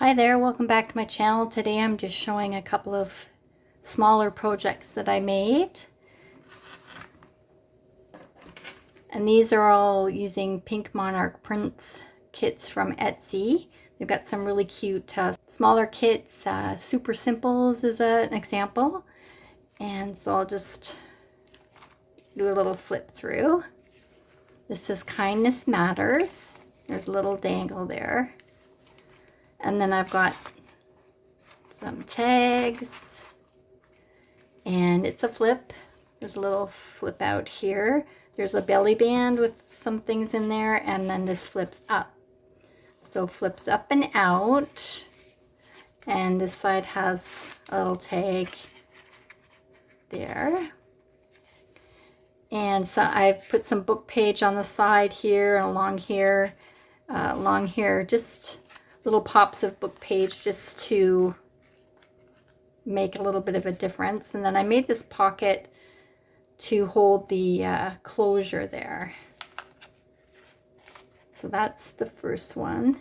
Hi there, welcome back to my channel. Today I'm just showing a couple of smaller projects that I made. And these are all using Pink Monarch Prints kits from Etsy. They've got some really cute smaller kits. Super Simples is an example. And so I'll just do a little flip through. This says Kindness Matters. There's a little dangle there. And then I've got some tags, and it's a flip. There's a little flip out here. There's a belly band with some things in there, and then this flips up. So flips up and out, and this side has a little tag there. And so I've put some book page on the side here and along here, just little pops of book page just to make a little bit of a difference. And then I made this pocket to hold the closure there. So that's the first one.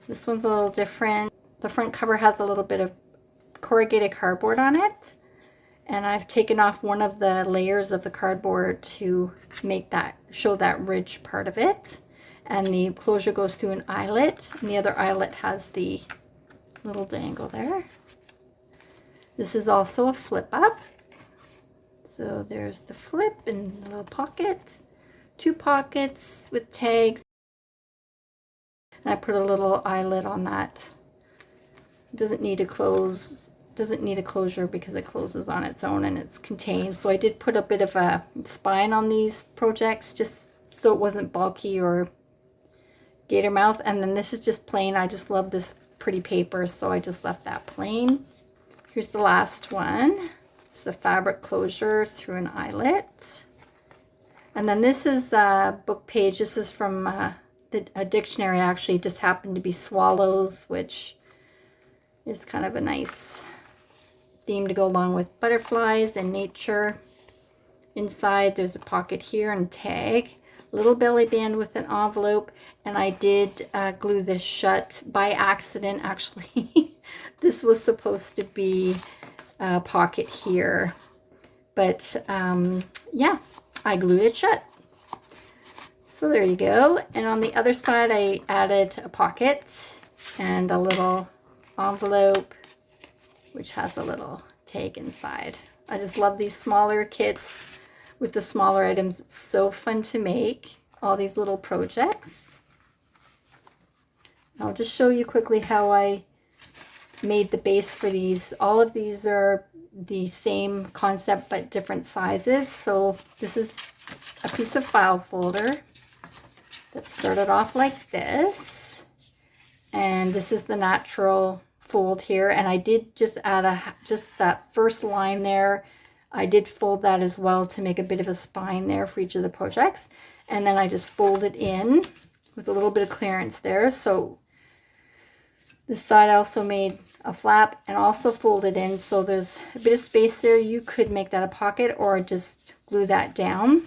This one's a little different. The front cover has a little bit of corrugated cardboard on it, and I've taken off one of the layers of the cardboard to make that, show that ridge part of it. And the closure goes through an eyelet, and the other eyelet has the little dangle there. This is also a flip up. So there's the flip and the little pocket. Two pockets with tags. And I put a little eyelet on that. It doesn't need to close, doesn't need a closure because it closes on its own and it's contained. So I did put a bit of a spine on these projects just so it wasn't bulky or gator mouth. And then this is just plain. I just love this pretty paper, so I just left that plain. Here's the last one. It's a fabric closure through an eyelet. And then this is a book page. This is from a dictionary, actually. It just happened to be swallows, which is kind of a nice theme to go along with butterflies and nature. Inside there's a pocket here and a tag. Little belly band with an envelope, and I did glue this shut by accident, actually. This was supposed to be a pocket here, but yeah, I glued it shut. So there you go. And on the other side I added a pocket and a little envelope which has a little tag inside. I just love these smaller kits with the smaller items. It's so fun to make all these little projects. I'll just show you quickly how I made the base for these. All of these are the same concept but different sizes. So this is a piece of file folder that started off like this, and this is the natural fold here, and I did just add just that first line there. I did fold that as well to make a bit of a spine there for each of the projects. And then I just folded in with a little bit of clearance there. So this side I also made a flap and also folded in. So there's a bit of space there. You could make that a pocket or just glue that down.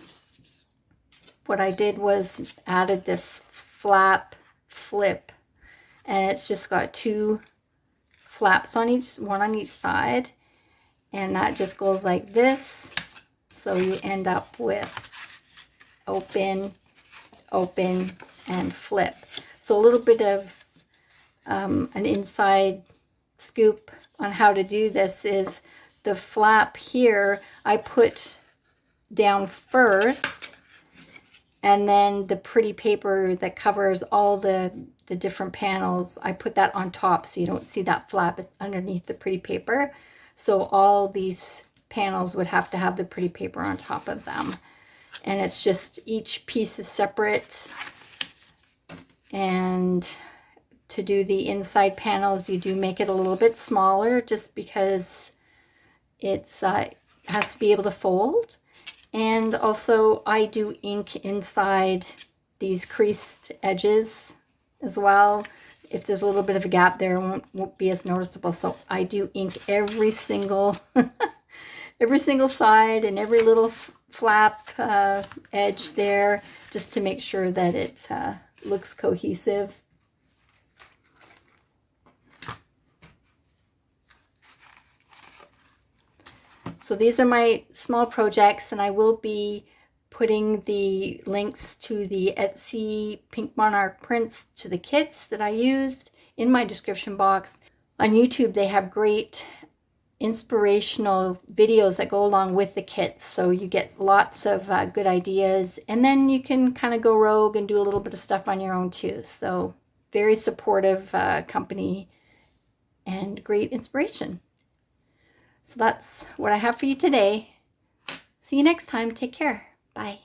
What I did was added this flap flip, and it's just got two flaps on each, one on each side. And that just goes like this. So you end up with open, open, and flip. So a little bit of an inside scoop on how to do this is the flap here I put down first, and then the pretty paper that covers all the different panels, I put that on top so you don't see that flap. It's underneath the pretty paper. So all these panels would have to have the pretty paper on top of them. And it's just each piece is separate. And to do the inside panels, you do make it a little bit smaller just because it's has to be able to fold. And also I do ink inside these creased edges as well. If there's a little bit of a gap there, it won't be as noticeable. So I do ink every single every single side and every little flap edge there, just to make sure that it looks cohesive. So these are my small projects, and I will be putting the links to the Etsy Pink Monarch prints to the kits that I used in my description box. On YouTube, they have great inspirational videos that go along with the kits, so you get lots of good ideas, and then you can kind of go rogue and do a little bit of stuff on your own too. So very supportive company and great inspiration. So that's what I have for you today. See you next time. Take care. Bye.